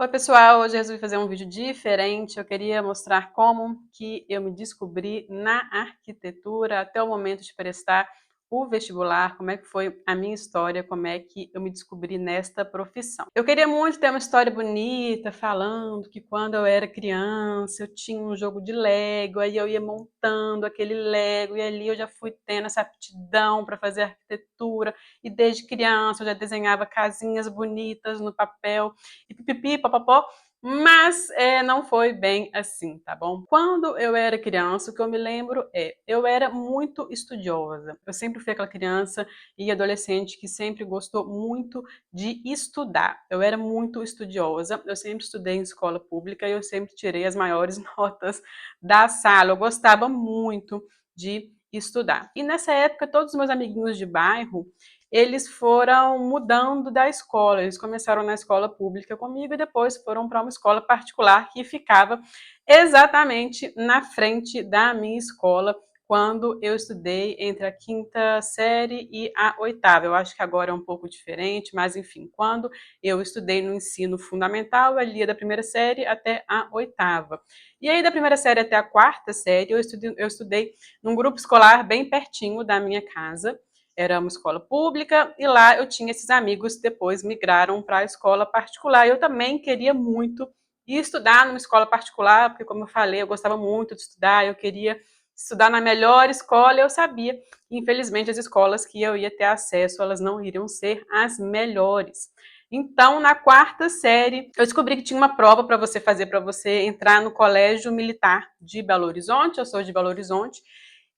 Oi pessoal, hoje eu resolvi fazer um vídeo diferente. Eu queria mostrar como que eu me descobri na arquitetura até o momento de prestar o vestibular, como é que foi a minha história, como é que eu me descobri nesta profissão. Eu queria muito ter uma história bonita, falando que quando eu era criança eu tinha um jogo de Lego, aí eu ia montando aquele Lego e ali eu já fui tendo essa aptidão para fazer arquitetura e desde criança eu já desenhava casinhas bonitas no papel e pipipi, papapó, mas não foi bem assim, tá bom? Quando eu era criança, o que eu me lembro eu era muito estudiosa. Eu sempre fui aquela criança e adolescente que sempre gostou muito de estudar. Eu era muito estudiosa, eu sempre estudei em escola pública e eu sempre tirei as maiores notas da sala. Eu gostava muito de estudar. E nessa época, todos os meus amiguinhos de bairro, eles foram mudando da escola. Eles começaram na escola pública comigo e depois foram para uma escola particular que ficava exatamente na frente da minha escola quando eu estudei entre a quinta série e a oitava. Eu acho que agora é um pouco diferente, mas enfim, quando eu estudei no ensino fundamental, ali da primeira série até a oitava. E aí da primeira série até a quarta série, eu estudei num grupo escolar bem pertinho da minha casa. Era uma escola pública e lá eu tinha esses amigos que depois migraram para a escola particular. Eu também queria muito ir estudar numa escola particular, porque como eu falei, eu gostava muito de estudar, eu queria estudar na melhor escola e eu sabia que, infelizmente, as escolas que eu ia ter acesso, elas não iriam ser as melhores. Então, na quarta série, eu descobri que tinha uma prova para você fazer, para você entrar no Colégio Militar de Belo Horizonte. Eu sou de Belo Horizonte.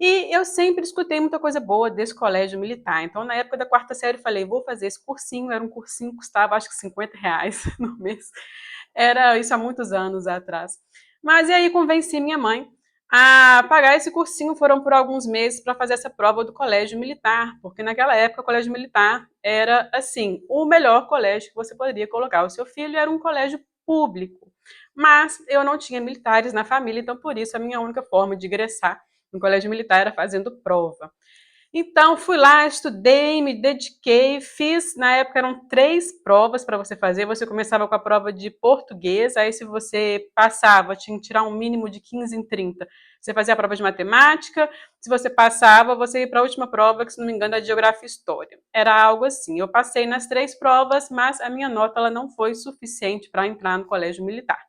E eu sempre escutei muita coisa boa desse colégio militar. Então, na época da quarta série, eu falei, vou fazer esse cursinho. Era um cursinho que custava, acho que R$ 50 no mês. Era isso há muitos anos atrás. Mas e aí convenci minha mãe a pagar esse cursinho. Foram por alguns meses para fazer essa prova do colégio militar, porque naquela época o colégio militar era, assim, o melhor colégio que você poderia colocar o seu filho. Era um colégio público. Mas eu não tinha militares na família, então por isso a minha única forma de ingressar no colégio militar era fazendo prova. Então, fui lá, estudei, me dediquei, fiz, na época eram 3 provas para você fazer. Você começava com a prova de português, aí se você passava, tinha que tirar um mínimo de 15 em 30. Você fazia a prova de matemática, se você passava, você ia para a última prova, que se não me engano é de geografia e história. Era algo assim. Eu passei nas 3 provas, mas a minha nota ela não foi suficiente para entrar no colégio militar.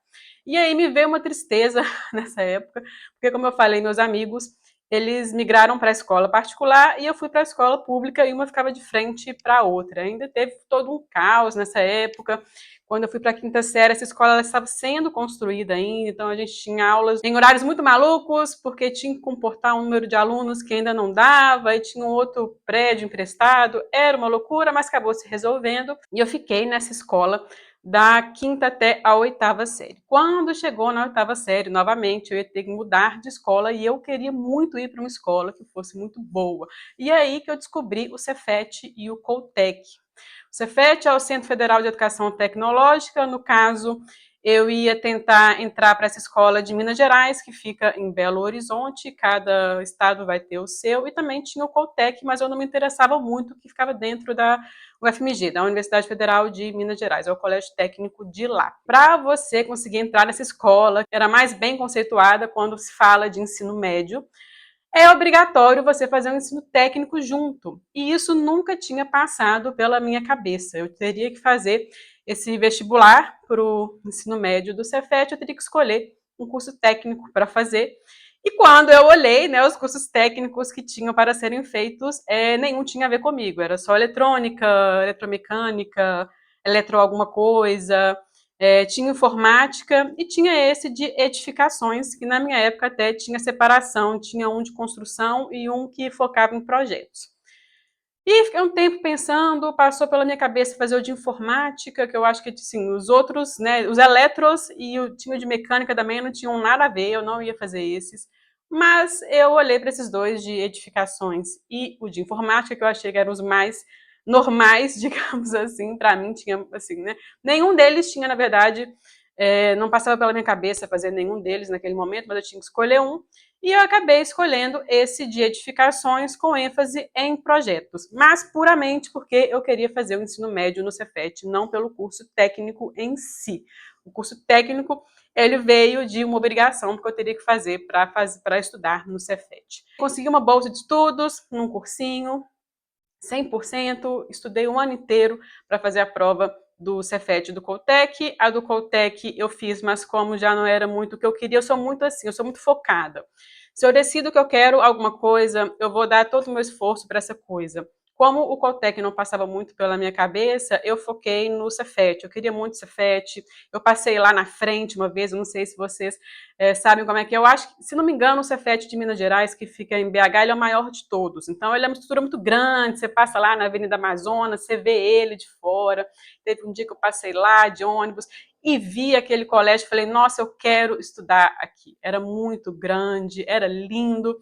E aí me veio uma tristeza nessa época, porque como eu falei, meus amigos eles migraram para a escola particular e eu fui para a escola pública e uma ficava de frente para a outra. Ainda teve todo um caos nessa época. Quando eu fui para a quinta série, essa escola ela estava sendo construída ainda, então a gente tinha aulas em horários muito malucos, porque tinha que comportar um número de alunos que ainda não dava, e tinha um outro prédio emprestado. Era uma loucura, mas acabou se resolvendo. E eu fiquei nessa escola da quinta até a oitava série. Quando chegou na oitava série, novamente, eu ia ter que mudar de escola e eu queria muito ir para uma escola que fosse muito boa. E aí que eu descobri o Cefet e o Coltec. O Cefet é o Centro Federal de Educação Tecnológica. No caso, eu ia tentar entrar para essa escola de Minas Gerais, que fica em Belo Horizonte. Cada estado vai ter o seu. E também tinha o Coltec, mas eu não me interessava muito, que ficava dentro da UFMG, da Universidade Federal de Minas Gerais. É o colégio técnico de lá. Para você conseguir entrar nessa escola, era mais bem conceituada quando se fala de ensino médio, é obrigatório você fazer um ensino técnico junto. E isso nunca tinha passado pela minha cabeça. Eu teria que fazer esse vestibular para o ensino médio do Cefet, eu teria que escolher um curso técnico para fazer. E quando eu olhei, né, os cursos técnicos que tinham para serem feitos, nenhum tinha a ver comigo. Era só eletrônica, eletromecânica, eletro alguma coisa, tinha informática e tinha esse de edificações, que na minha época até tinha separação, tinha um de construção e um que focava em projetos. E fiquei um tempo pensando, passou pela minha cabeça fazer o de informática, que eu acho que assim, os outros, né, os eletros e o tinha de mecânica também não tinham nada a ver, eu não ia fazer esses. Mas eu olhei para esses dois de edificações e o de informática, que eu achei que eram os mais normais, digamos assim, para mim tinha assim, né? Nenhum deles tinha, na verdade, não passava pela minha cabeça fazer nenhum deles naquele momento, mas eu tinha que escolher um. E eu acabei escolhendo esse de edificações com ênfase em projetos, mas puramente porque eu queria fazer o ensino médio no Cefet, não pelo curso técnico em si. O curso técnico, ele veio de uma obrigação que eu teria que fazer para estudar no Cefet. Consegui uma bolsa de estudos num cursinho, 100%, estudei um ano inteiro para fazer a prova do Cefet e do Coltec. A do Coltec eu fiz, mas como já não era muito o que eu queria, eu sou muito assim, eu sou muito focada. Se eu decido que eu quero alguma coisa, eu vou dar todo o meu esforço para essa coisa. Como o Coltec não passava muito pela minha cabeça, eu foquei no Cefet. Eu queria muito Cefet. Eu passei lá na frente uma vez, eu não sei se vocês sabem como é que é. Eu acho que, se não me engano, o Cefet de Minas Gerais, que fica em BH, ele é o maior de todos. Então, ele é uma estrutura muito grande. Você passa lá na Avenida Amazonas, você vê ele de fora. Teve um dia que eu passei lá de ônibus e vi aquele colégio, falei, nossa, eu quero estudar aqui. Era muito grande, era lindo.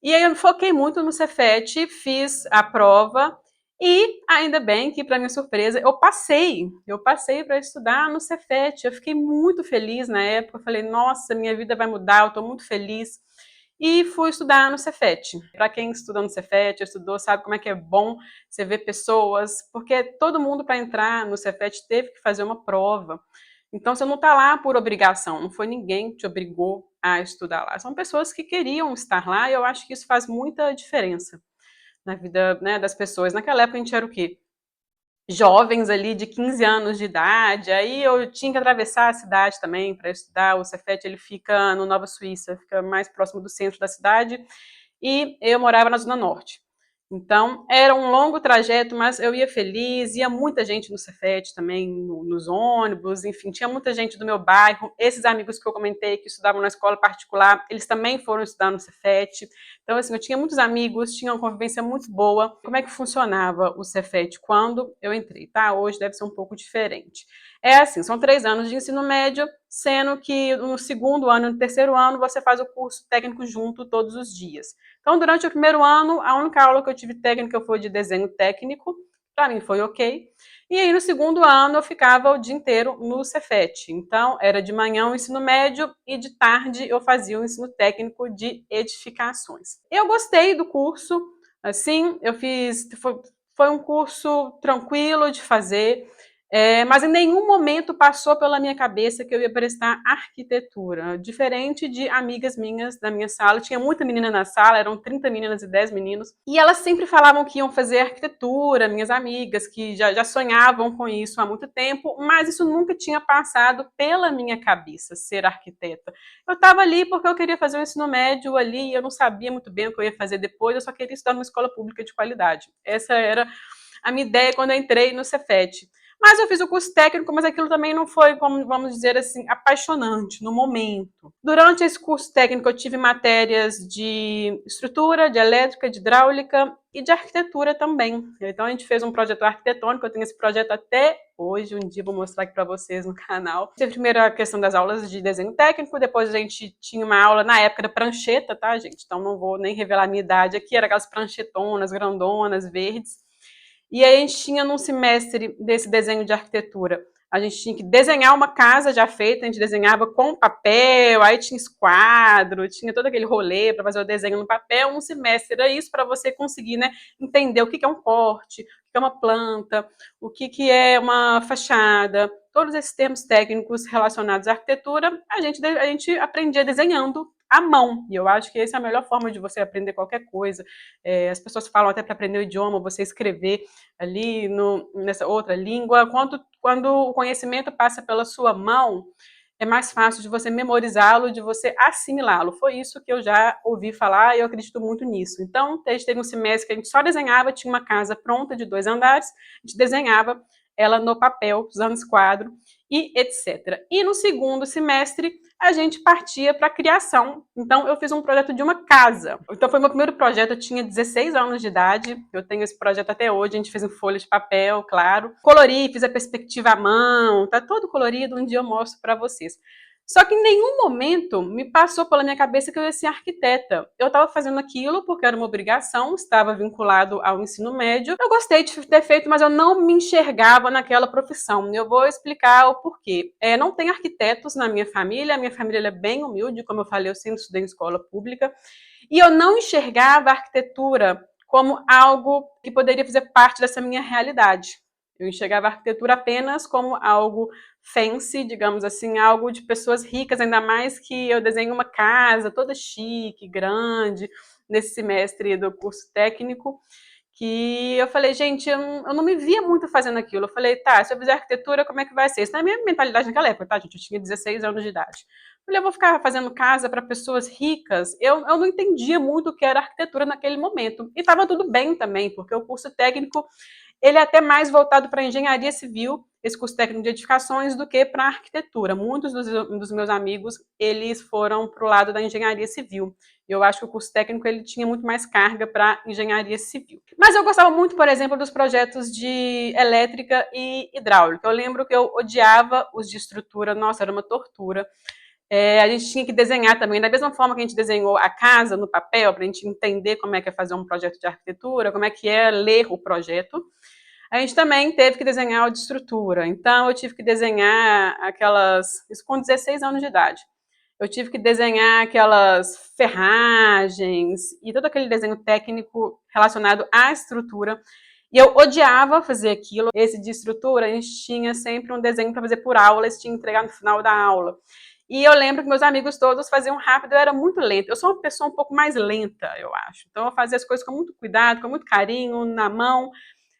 E aí eu foquei muito no Cefet, fiz a prova e ainda bem que, para minha surpresa, eu passei. Eu passei para estudar no Cefet. Eu fiquei muito feliz na época. Eu falei, nossa, minha vida vai mudar, eu estou muito feliz. E fui estudar no Cefet. Para quem estuda no Cefet, estudou, sabe como é que é bom você ver pessoas, porque todo mundo para entrar no Cefet teve que fazer uma prova. Então você não está lá por obrigação, não foi ninguém que te obrigou a estudar lá. São pessoas que queriam estar lá e eu acho que isso faz muita diferença na vida, né, das pessoas. Naquela época a gente era o quê? Jovens ali de 15 anos de idade, aí eu tinha que atravessar a cidade também para estudar. O Cefet ele fica no Nova Suíça, fica mais próximo do centro da cidade, e eu morava na Zona Norte. Então, era um longo trajeto, mas eu ia feliz, ia muita gente no Cefet também, nos ônibus, enfim, tinha muita gente do meu bairro. Esses amigos que eu comentei que estudavam na escola particular, eles também foram estudar no Cefet. Então, assim, eu tinha muitos amigos, tinha uma convivência muito boa. Como é que funcionava o Cefet quando eu entrei, tá? Hoje deve ser um pouco diferente. É assim, são 3 anos de ensino médio, sendo que no segundo ano e no terceiro ano você faz o curso técnico junto todos os dias. Então, durante o primeiro ano, a única aula que eu tive técnica foi de desenho técnico, para mim foi ok. E aí, no segundo ano, eu ficava o dia inteiro no Cefet. Então, era de manhã o ensino médio e de tarde eu fazia o ensino técnico de edificações. Eu gostei do curso, assim, eu fiz, foi um curso tranquilo de fazer. Mas em nenhum momento passou pela minha cabeça que eu ia prestar arquitetura. Diferente de amigas minhas da minha sala, tinha muita menina na sala, eram 30 meninas e 10 meninos, e elas sempre falavam que iam fazer arquitetura, minhas amigas, que já sonhavam com isso há muito tempo, mas isso nunca tinha passado pela minha cabeça, ser arquiteta. Eu estava ali porque eu queria fazer o ensino médio ali, eu não sabia muito bem o que eu ia fazer depois, eu só queria estudar numa escola pública de qualidade. Essa era a minha ideia quando eu entrei no Cefet. Mas eu fiz o curso técnico, mas aquilo também não foi, como vamos dizer assim, apaixonante no momento. Durante esse curso técnico, eu tive matérias de estrutura, de elétrica, de hidráulica e de arquitetura também. Então, a gente fez um projeto arquitetônico, eu tenho esse projeto até hoje, um dia vou mostrar aqui para vocês no canal. Teve primeiro a questão das aulas de desenho técnico, depois a gente tinha uma aula na época da prancheta, tá, gente? Então, não vou nem revelar a minha idade aqui, era aquelas pranchetonas, grandonas, verdes. E aí a gente tinha num semestre desse desenho de arquitetura, a gente tinha que desenhar uma casa já feita, a gente desenhava com papel, aí tinha esquadro, tinha todo aquele rolê para fazer o desenho no papel. Um semestre era isso para você conseguir, né, entender o que é um corte, o que é uma planta, o que é uma fachada, todos esses termos técnicos relacionados à arquitetura, a gente aprendia desenhando à mão. E eu acho que essa é a melhor forma de você aprender qualquer coisa. As pessoas falam até para aprender o idioma, você escrever ali nessa outra língua. Quando o conhecimento passa pela sua mão, é mais fácil de você memorizá-lo, de você assimilá-lo. Foi isso que eu já ouvi falar e eu acredito muito nisso. Então, a gente teve um semestre que a gente só desenhava, tinha uma casa pronta de 2 andares, a gente desenhava ela no papel, usando esquadro e etc. E no segundo semestre, a gente partia para a criação. Então, eu fiz um projeto de uma casa. Então, foi meu primeiro projeto, eu tinha 16 anos de idade, eu tenho esse projeto até hoje, a gente fez em folha de papel, claro. Colori, fiz a perspectiva à mão, tá todo colorido, um dia eu mostro para vocês. Só que em nenhum momento me passou pela minha cabeça que eu ia ser arquiteta. Eu estava fazendo aquilo porque era uma obrigação, estava vinculado ao ensino médio. Eu gostei de ter feito, mas eu não me enxergava naquela profissão. Eu vou explicar o porquê. Não tem arquitetos na minha família, a minha família é bem humilde, como eu falei, eu sempre estudei em escola pública, e eu não enxergava a arquitetura como algo que poderia fazer parte dessa minha realidade. Eu enxergava a arquitetura apenas como algo fancy, digamos assim, algo de pessoas ricas, ainda mais que eu desenho uma casa toda chique, grande, nesse semestre do curso técnico, que eu falei, gente, eu não me via muito fazendo aquilo. Eu falei, tá, se eu fizer arquitetura, como é que vai ser? Isso não é a minha mentalidade naquela época, tá, gente? Eu tinha 16 anos de idade. Eu falei, eu vou ficar fazendo casa para pessoas ricas. Eu não entendia muito o que era arquitetura naquele momento. E estava tudo bem também, porque o curso técnico ele é até mais voltado para a engenharia civil, esse curso técnico de edificações, do que para a arquitetura. Muitos dos meus amigos, eles foram para o lado da engenharia civil. Eu acho que o curso técnico ele tinha muito mais carga para engenharia civil. Mas eu gostava muito, por exemplo, dos projetos de elétrica e hidráulica. Eu lembro que eu odiava os de estrutura, nossa, era uma tortura. A gente tinha que desenhar também, da mesma forma que a gente desenhou a casa no papel, para a gente entender como é que é fazer um projeto de arquitetura, como é que é ler o projeto. A gente também teve que desenhar o de estrutura. Então, eu tive que desenhar aquelas. Isso com 16 anos de idade. Eu tive que desenhar aquelas ferragens e todo aquele desenho técnico relacionado à estrutura. E eu odiava fazer aquilo. Esse de estrutura, a gente tinha sempre um desenho para fazer por aula, eles tinham que entregar no final da aula. E eu lembro que meus amigos todos faziam rápido, eu era muito lenta. Eu sou uma pessoa um pouco mais lenta, eu acho. Então eu fazia as coisas com muito cuidado, com muito carinho, na mão.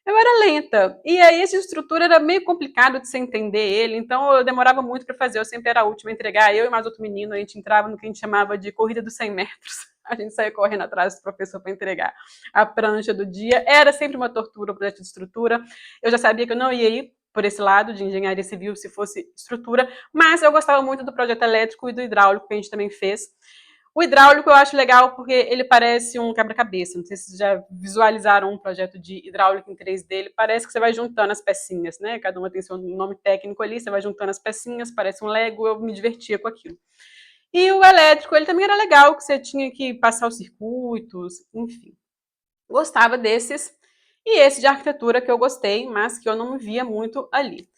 Eu era lenta. E aí, essa estrutura era meio complicado de você entender ele, então eu demorava muito para fazer. Eu sempre era a última a entregar. Eu e mais outro menino, a gente entrava no que a gente chamava de corrida dos 100 metros. A gente saía correndo atrás do professor para entregar a prancha do dia. Era sempre uma tortura o projeto de estrutura. Eu já sabia que eu não ia ir por esse lado de engenharia civil se fosse estrutura, mas eu gostava muito do projeto elétrico e do hidráulico que a gente também fez. O hidráulico eu acho legal porque ele parece um quebra-cabeça. Não sei se vocês já visualizaram um projeto de hidráulico em 3D. Ele parece que você vai juntando as pecinhas, né? Cada uma tem seu nome técnico ali, você vai juntando as pecinhas, parece um Lego, eu me divertia com aquilo. E o elétrico, ele também era legal, que você tinha que passar os circuitos, enfim. Gostava desses. E esse de arquitetura que eu gostei, mas que eu não me via muito ali.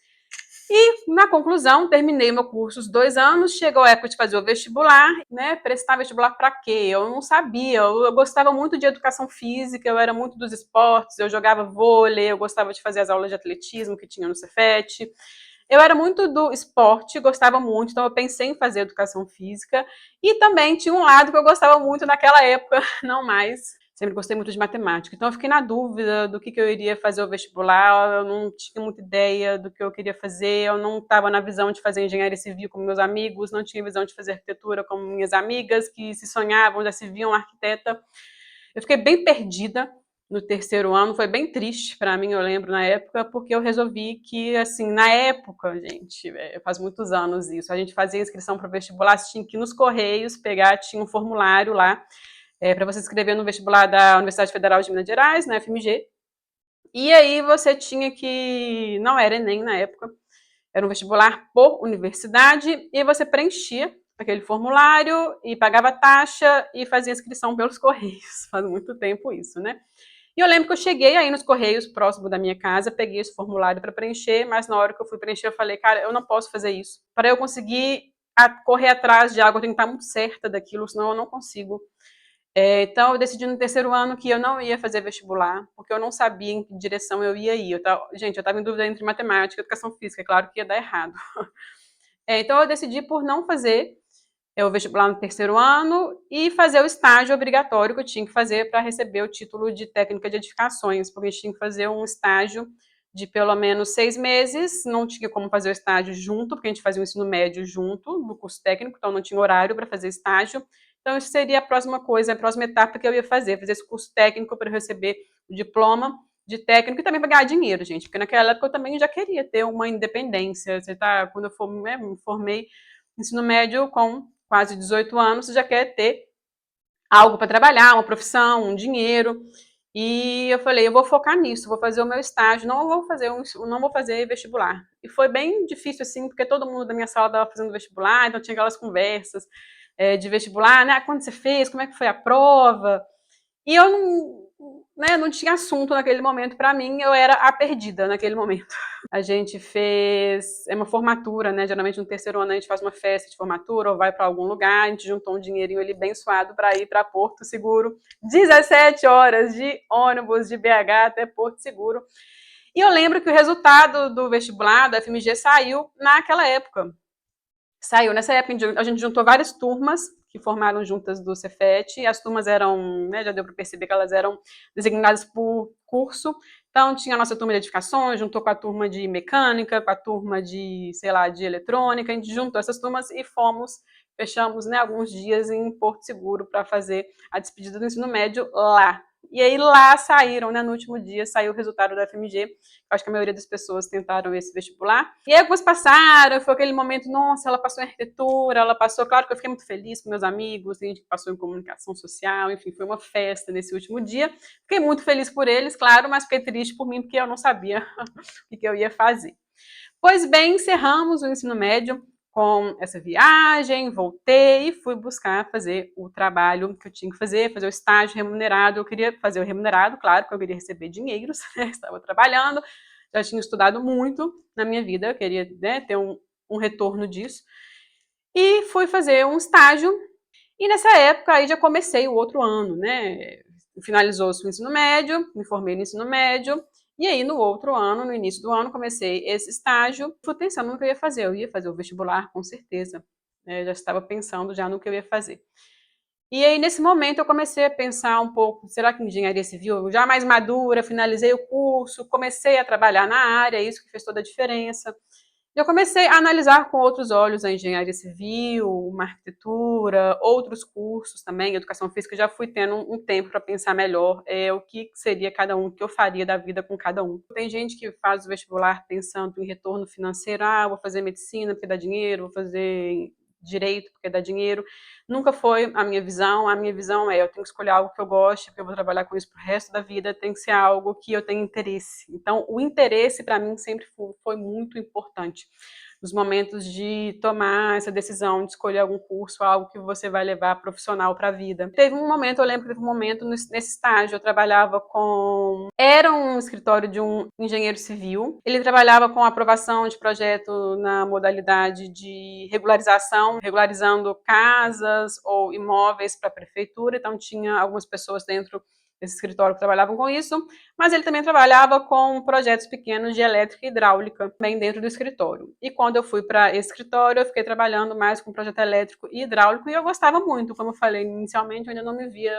E, na conclusão, terminei meu curso os 2 anos, chegou a época de fazer o vestibular, né? Prestar vestibular para quê? Eu não sabia. Eu gostava muito de educação física, eu era muito dos esportes, eu jogava vôlei, eu gostava de fazer as aulas de atletismo que tinha no Cefet. Eu era muito do esporte, gostava muito, então eu pensei em fazer educação física. E também tinha um lado que eu gostava muito naquela época, não mais. Sempre gostei muito de matemática. Então eu fiquei na dúvida do que eu iria fazer o vestibular, eu não tinha muita ideia do que eu queria fazer, eu não estava na visão de fazer engenharia civil como meus amigos, não tinha visão de fazer arquitetura como minhas amigas, que se sonhavam, já se viam arquiteta. Eu fiquei bem perdida no terceiro ano, foi bem triste para mim, eu lembro, na época, porque eu resolvi que, assim, na época, gente, faz muitos anos isso, a gente fazia inscrição para o vestibular, você tinha que ir nos Correios, pegar, tinha um formulário lá, para você se inscrever no vestibular da Universidade Federal de Minas Gerais, na FMG, e aí você tinha que, não era Enem na época, era um vestibular por universidade, e você preenchia aquele formulário e pagava taxa e fazia inscrição pelos Correios. Faz muito tempo isso, né? E eu lembro que eu cheguei aí nos Correios, próximo da minha casa, peguei esse formulário para preencher, mas na hora que eu fui preencher, eu falei, cara, eu não posso fazer isso. Para eu conseguir correr atrás de algo, eu tenho que estar muito certa daquilo, senão eu não consigo. Então, eu decidi no terceiro ano que eu não ia fazer vestibular, porque eu não sabia em que direção eu ia ir. Gente, eu estava em dúvida entre matemática e educação física, é claro que ia dar errado. Então, eu decidi por não fazer o vestibular no terceiro ano e fazer o estágio obrigatório que eu tinha que fazer para receber o título de técnica de edificações, porque a gente tinha que fazer um estágio de pelo menos 6 meses, não tinha como fazer o estágio junto, porque a gente fazia o ensino médio junto no curso técnico, então não tinha horário para fazer estágio. Então, isso seria a próxima coisa, a próxima etapa que eu ia fazer esse curso técnico para receber o diploma de técnico e também para ganhar dinheiro, gente, porque naquela época eu também já queria ter uma independência. Quando eu me formei ensino médio com quase 18 anos, você já quer ter algo para trabalhar, uma profissão, um dinheiro. E eu falei, eu vou focar nisso, vou fazer o meu estágio, não vou fazer vestibular. E foi bem difícil assim, porque todo mundo da minha sala estava fazendo vestibular, então tinha aquelas conversas de vestibular, né? Quando você fez, como é que foi a prova? E eu não tinha assunto naquele momento para mim, eu era a perdida naquele momento. A gente fez uma formatura, né? Geralmente no terceiro ano a gente faz uma festa de formatura ou vai para algum lugar, a gente juntou um dinheirinho ali bem suado para ir para Porto Seguro, 17 horas de ônibus de BH até Porto Seguro. E eu lembro que o resultado do vestibular da FMG saiu naquela época. Saiu nessa época, a gente juntou várias turmas que formaram juntas do Cefet. As turmas eram, né, já deu para perceber que elas eram designadas por curso. Então tinha a nossa turma de edificações, juntou com a turma de mecânica, com a turma de, sei lá, de eletrônica. A gente juntou essas turmas e fechamos, né, alguns dias em Porto Seguro para fazer a despedida do ensino médio lá. E aí lá saíram, né, no último dia, saiu o resultado da FMG. Acho que a maioria das pessoas tentaram esse vestibular. E aí algumas passaram, foi aquele momento, nossa, ela passou em arquitetura, ela passou, claro que eu fiquei muito feliz com meus amigos, tem gente que passou em comunicação social, enfim, foi uma festa nesse último dia. Fiquei muito feliz por eles, claro, mas fiquei triste por mim, porque eu não sabia o que eu ia fazer. Pois bem, encerramos o ensino médio com essa viagem, voltei e fui buscar fazer o trabalho que eu tinha que fazer o estágio remunerado. Eu queria fazer o remunerado, claro, porque eu queria receber dinheiros, né? Estava trabalhando, já tinha estudado muito na minha vida, eu queria, né, ter um retorno disso. E fui fazer um estágio, e nessa época aí já comecei o outro ano, né? Finalizou-se o ensino médio, me formei no ensino médio, e aí no outro ano, no início do ano, comecei esse estágio. Fui pensando no que eu ia fazer. Eu ia fazer o vestibular, com certeza. Já estava pensando já no que eu ia fazer. E aí, nesse momento, eu comecei a pensar um pouco, será que engenharia civil? Já mais madura, finalizei o curso, comecei a trabalhar na área, isso que fez toda a diferença. Eu comecei a analisar com outros olhos a engenharia civil, uma arquitetura, outros cursos também, educação física. Já fui tendo um tempo para pensar melhor o que seria cada um, o que eu faria da vida com cada um. Tem gente que faz o vestibular pensando em retorno financeiro, vou fazer medicina porque dá dinheiro, vou fazer direito porque dá dinheiro. Nunca foi a minha visão. A minha visão eu tenho que escolher algo que eu goste, porque eu vou trabalhar com isso pro resto da vida, tem que ser algo que eu tenha interesse. Então, o interesse para mim sempre foi muito importante nos momentos de tomar essa decisão de escolher algum curso, algo que você vai levar profissional para a vida. Teve um momento, eu lembro que teve um momento nesse estágio, eu trabalhava era um escritório de um engenheiro civil, ele trabalhava com aprovação de projeto na modalidade de regularização, regularizando casas ou imóveis para a prefeitura, então tinha algumas pessoas dentro desse escritório que trabalhavam com isso, mas ele também trabalhava com projetos pequenos de elétrica e hidráulica, também dentro do escritório. E quando eu fui para esse escritório, eu fiquei trabalhando mais com projeto elétrico e hidráulico, e eu gostava muito, como eu falei inicialmente, eu ainda não me via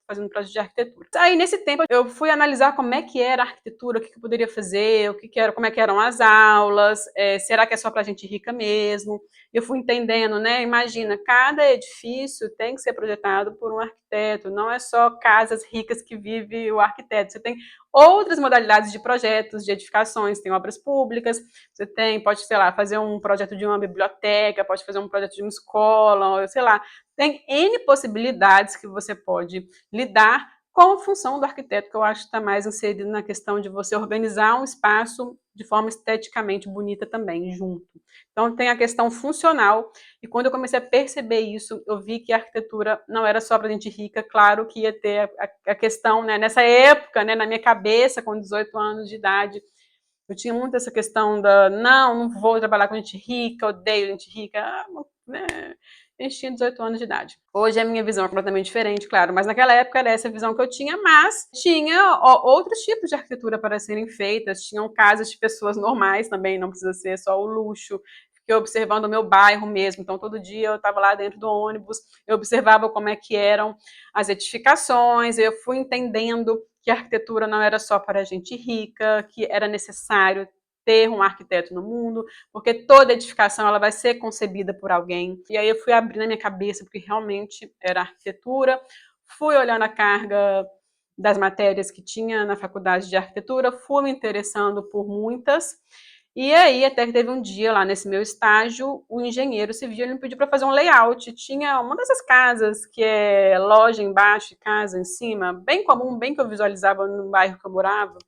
fazendo projeto de arquitetura. Aí, nesse tempo, eu fui analisar como é que era a arquitetura, o que eu poderia fazer, como é que eram as aulas, será que é só para gente rica mesmo? Eu fui entendendo, né? Imagina, cada edifício tem que ser projetado por um arquiteto, não é só casas ricas que vive o arquiteto. Você tem outras modalidades de projetos, de edificações, tem obras públicas, você pode, sei lá, fazer um projeto de uma biblioteca, pode fazer um projeto de uma escola, sei lá, tem N possibilidades que você pode lidar com a função do arquiteto, que eu acho que está mais inserido na questão de você organizar um espaço de forma esteticamente bonita também, junto. Então, tem a questão funcional, e quando eu comecei a perceber isso, eu vi que a arquitetura não era só para gente rica, claro que ia ter a questão, né, nessa época, né, na minha cabeça, com 18 anos de idade, eu tinha muito essa questão não vou trabalhar com gente rica, odeio gente rica, né, a gente tinha 18 anos de idade. Hoje a minha visão é completamente diferente, claro, mas naquela época era essa visão que eu tinha, mas tinha outros tipos de arquitetura para serem feitas, tinham casas de pessoas normais também, não precisa ser só o luxo. Fiquei observando o meu bairro mesmo, então todo dia eu estava lá dentro do ônibus, eu observava como é que eram as edificações, eu fui entendendo que a arquitetura não era só para gente rica, que era necessário ter um arquiteto no mundo, porque toda edificação ela vai ser concebida por alguém. E aí eu fui abrindo a minha cabeça, porque realmente era arquitetura. Fui olhando a carga das matérias que tinha na faculdade de arquitetura, fui me interessando por muitas. E aí, até que teve um dia lá nesse meu estágio, o engenheiro civil ele me pediu para fazer um layout. Tinha uma dessas casas que é loja embaixo e casa em cima, bem comum, bem que eu visualizava no bairro que eu morava.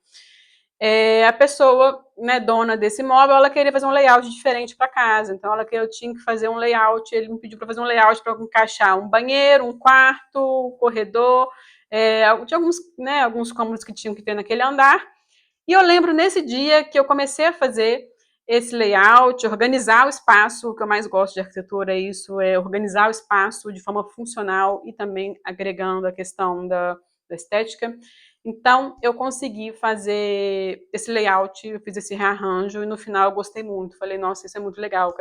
A pessoa, né, dona desse imóvel, ela queria fazer um layout diferente para casa. Então, eu tinha que fazer um layout. Ele me pediu para fazer um layout para encaixar um banheiro, um quarto, um corredor. Tinha alguns cômodos que tinham que ter naquele andar. E eu lembro nesse dia que eu comecei a fazer esse layout, organizar o espaço. O que eu mais gosto de arquitetura é isso, é organizar o espaço de forma funcional e também agregando a questão da estética. Então, eu consegui fazer esse layout, eu fiz esse rearranjo e no final eu gostei muito. Falei, nossa, isso é muito legal,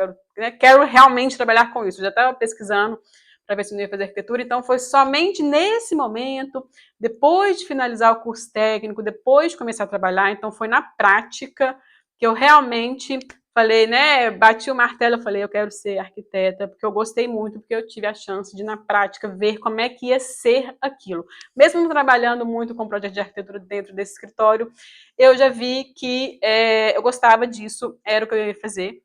quero realmente trabalhar com isso. Eu já estava pesquisando para ver se eu ia fazer arquitetura, então foi somente nesse momento, depois de finalizar o curso técnico, depois de começar a trabalhar, então foi na prática que eu realmente falei, né, bati o martelo, falei, eu quero ser arquiteta, porque eu gostei muito, porque eu tive a chance de, na prática, ver como é que ia ser aquilo. Mesmo trabalhando muito com projeto de arquitetura dentro desse escritório, eu já vi que eu gostava disso, era o que eu ia fazer.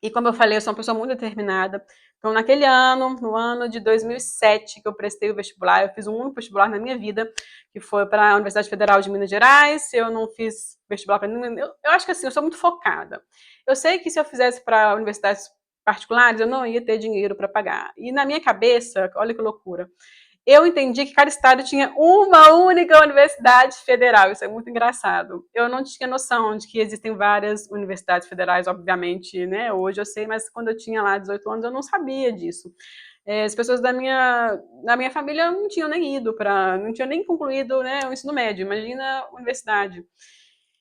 E como eu falei, eu sou uma pessoa muito determinada. Então, naquele ano, no ano de 2007, que eu prestei o vestibular, eu fiz um único vestibular na minha vida, que foi para a Universidade Federal de Minas Gerais. Eu não fiz vestibular para nenhuma. Eu acho que assim, eu sou muito focada. Eu sei que se eu fizesse para universidades particulares, eu não ia ter dinheiro para pagar. E na minha cabeça, olha que loucura, eu entendi que cada estado tinha uma única universidade federal. Isso é muito engraçado. Eu não tinha noção de que existem várias universidades federais, obviamente, né? Hoje eu sei, mas quando eu tinha lá 18 anos eu não sabia disso. As pessoas da minha família não tinham nem ido para, não tinham nem concluído, né, o ensino médio, imagina a universidade.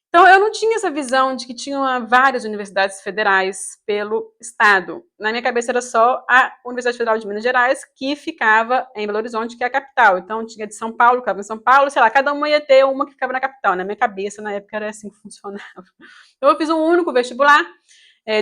Então, eu não tinha essa visão de que tinham várias universidades federais pelo estado. Na minha cabeça era só a Universidade Federal de Minas Gerais, que ficava em Belo Horizonte, que é a capital. Então, tinha de São Paulo, que ficava em São Paulo, sei lá, cada uma ia ter uma que ficava na capital. Na minha cabeça, na época, era assim que funcionava. Então, eu fiz um único vestibular.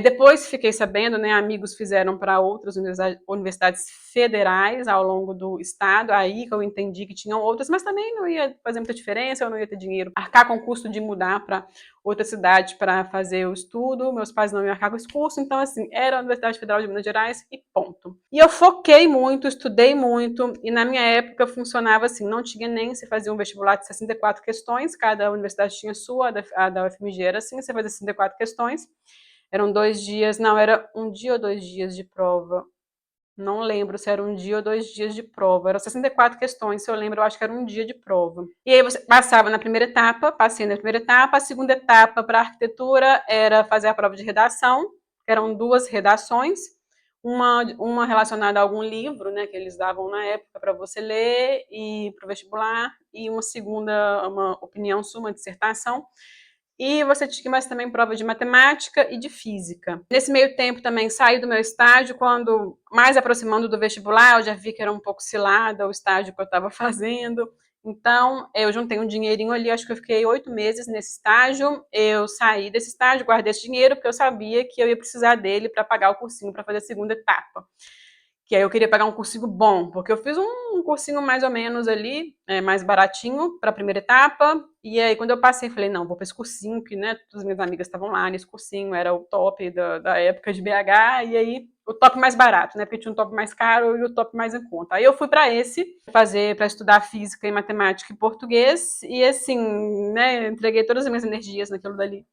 Depois fiquei sabendo, né, amigos fizeram para outras universidades federais ao longo do estado, aí que eu entendi que tinham outras, mas também não ia fazer muita diferença, eu não ia ter dinheiro para arcar com o custo de mudar para outra cidade para fazer o estudo, meus pais não iam arcar com esse curso, então assim, era a Universidade Federal de Minas Gerais e ponto. E eu foquei muito, estudei muito, e na minha época funcionava assim, não tinha nem se fazia um vestibular de 64 questões, cada universidade tinha sua, a da UFMG era assim, você fazia 64 questões, eram 2 dias, não, era um dia ou 2 dias de prova. Não lembro se era um dia ou 2 dias de prova. Eram 64 questões, se eu lembro, eu acho que era um dia de prova. E aí você passava na primeira etapa, passei na primeira etapa. A segunda etapa para arquitetura era fazer a prova de redação, que eram 2 redações. Uma relacionada a algum livro, né, que eles davam na época para você ler e para o vestibular, e uma segunda, uma opinião sua, uma dissertação. E você tinha mais também prova de matemática e de física. Nesse meio tempo também saí do meu estágio, quando mais aproximando do vestibular, eu já vi que era um pouco cilada o estágio que eu estava fazendo. Então, eu juntei um dinheirinho ali, acho que eu fiquei 8 meses nesse estágio. Eu saí desse estágio, guardei esse dinheiro, porque eu sabia que eu ia precisar dele para pagar o cursinho, para fazer a segunda etapa. Que aí eu queria pagar um cursinho bom, porque eu fiz um cursinho mais ou menos ali, mais baratinho para a primeira etapa, e aí quando eu passei, falei, não, vou para esse cursinho, que né, todas as minhas amigas estavam lá nesse cursinho, era o top da época de BH, e aí o top mais barato, né, porque tinha um top mais caro e o top mais em conta. Aí eu fui para esse, para estudar física e matemática e português, e assim, né, entreguei todas as minhas energias naquilo dali.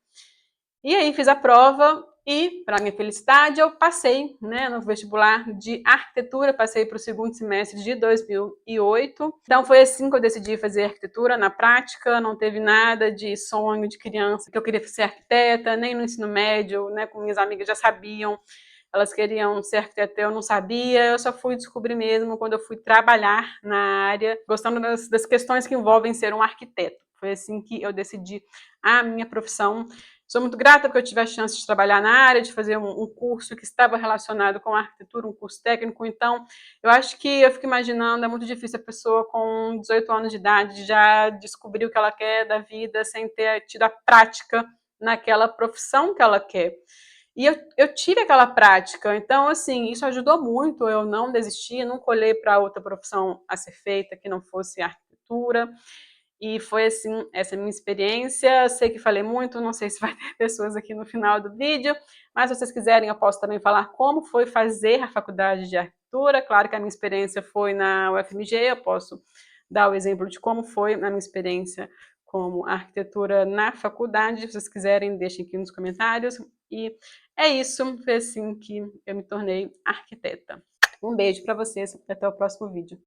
E aí fiz a prova e, para minha felicidade, eu passei, né, no vestibular de arquitetura, passei para o segundo semestre de 2008. Então foi assim que eu decidi fazer arquitetura na prática, não teve nada de sonho de criança que eu queria ser arquiteta, nem no ensino médio, né, com minhas amigas já sabiam, elas queriam ser arquiteta, eu não sabia, eu só fui descobrir mesmo quando eu fui trabalhar na área, gostando das questões que envolvem ser um arquiteto. Foi assim que eu decidi a minha profissão. Sou muito grata porque eu tive a chance de trabalhar na área, de fazer um curso que estava relacionado com a arquitetura, um curso técnico. Então, eu acho que eu fico imaginando, é muito difícil a pessoa com 18 anos de idade já descobrir o que ela quer da vida sem ter tido a prática naquela profissão que ela quer. E eu tive aquela prática, então, assim, isso ajudou muito, eu não desisti, não olhei para outra profissão a ser feita que não fosse arquitetura. E foi assim, essa minha experiência. Sei que falei muito, não sei se vai ter pessoas aqui no final do vídeo, mas se vocês quiserem, eu posso também falar como foi fazer a faculdade de arquitetura. Claro que a minha experiência foi na UFMG, eu posso dar o exemplo de como foi a minha experiência como arquitetura na faculdade. Se vocês quiserem, deixem aqui nos comentários. E é isso, foi assim que eu me tornei arquiteta. Um beijo para vocês, até o próximo vídeo.